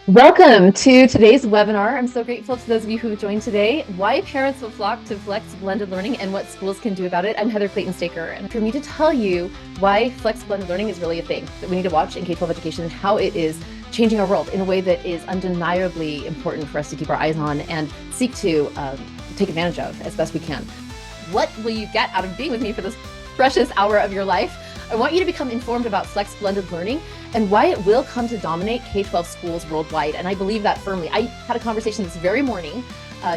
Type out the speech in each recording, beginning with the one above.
Welcome to today's webinar. I'm so grateful to those of you who joined today. Why parents will flock to Flex Blended Learning and what schools can do about it. I'm Heather Clayton Staker, and for me to tell you why Flex Blended Learning is really a thing that we need to watch in K-12 education and how it is changing our world in a way that is undeniably important for us to keep our eyes on and seek to take advantage of as best we can. What will you get out of being with me for this precious hour of your life? I want you to become informed about Flex Blended Learning and why it will come to dominate K-12 schools worldwide. And I believe that firmly. I had a conversation this very morning.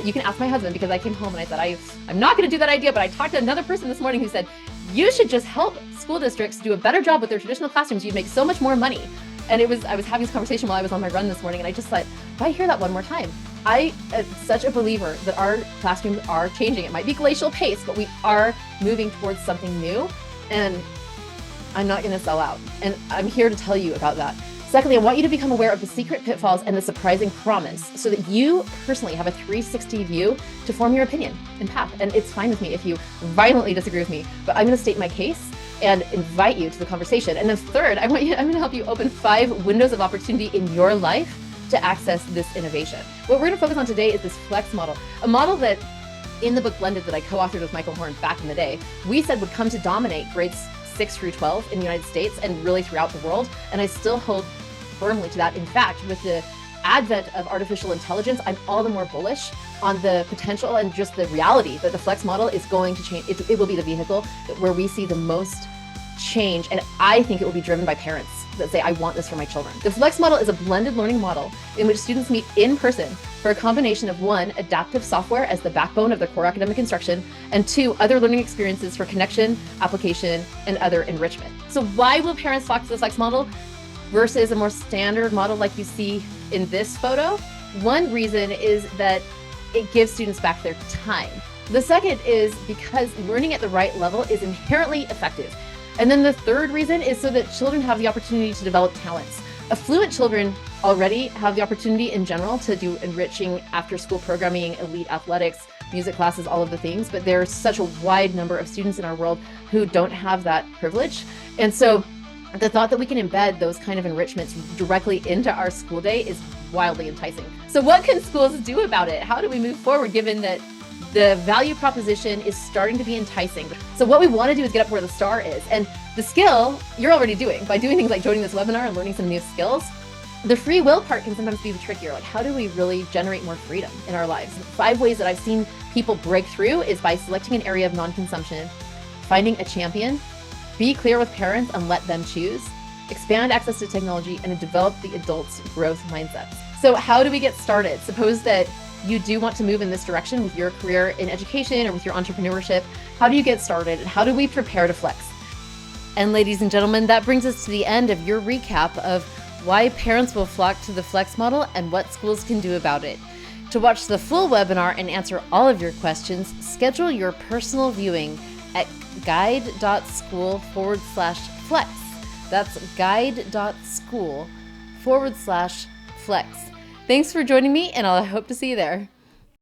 You can ask my husband, because I came home and I said, I'm not going to do that idea, but I talked to another person this morning who said, you should just help school districts do a better job with their traditional classrooms. You'd make so much more money. And I was having this conversation while I was on my run this morning, and I just thought, if I hear that one more time, I am such a believer that our classrooms are changing. It might be glacial pace, but we are moving towards something new. And I'm not going to sell out. And I'm here to tell you about that. Secondly, I want you to become aware of the secret pitfalls and the surprising promise so that you personally have a 360 view to form your opinion and path. And it's fine with me if you violently disagree with me, but I'm going to state my case and invite you to the conversation. And then third, I'm going to help you open 5 windows of opportunity in your life to access this innovation. What we're going to focus on today is this flex model, a model that in the book Blended that I co-authored with Michael Horn back in the day, we said would come to dominate grades 6 through 12 in the United States and really throughout the world. And I still hold firmly to that. In fact, with the advent of artificial intelligence, I'm all the more bullish on the potential and just the reality that the flex model is going to change. It will be the vehicle where we see the most change. And I think it will be driven by parents that say, I want this for my children. The flex model is a blended learning model in which students meet in person for a combination of 1, adaptive software as the backbone of their core academic instruction, and 2, other learning experiences for connection, application, and other enrichment. So why will parents flock to the flex model versus a more standard model like you see in this photo? One reason is that it gives students back their time. The second is because learning at the right level is inherently effective. And then the third reason is so that children have the opportunity to develop talents. Affluent children already have the opportunity in general to do enriching after-school programming, elite athletics, music classes, all of the things, but there's such a wide number of students in our world who don't have that privilege. And so the thought that we can embed those kind of enrichments directly into our school day is wildly enticing. So what can schools do about it? How do we move forward given that the value proposition is starting to be enticing? So what we want to do is get up where the star is. And the skill you're already doing by doing things like joining this webinar and learning some new skills. The free will part can sometimes be the trickier. Like, how do we really generate more freedom in our lives? 5 ways that I've seen people break through is by selecting an area of non-consumption, finding a champion, be clear with parents and let them choose, expand access to technology, and develop the adult's growth mindsets. So how do we get started? Suppose that you do want to move in this direction with your career in education or with your entrepreneurship. How do you get started? And how do we prepare to flex? And ladies and gentlemen, that brings us to the end of your recap of why parents will flock to the flex model and what schools can do about it. To watch the full webinar and answer all of your questions, schedule your personal viewing at guide.school/flex. That's guide.school/flex. Thanks for joining me, and I hope to see you there.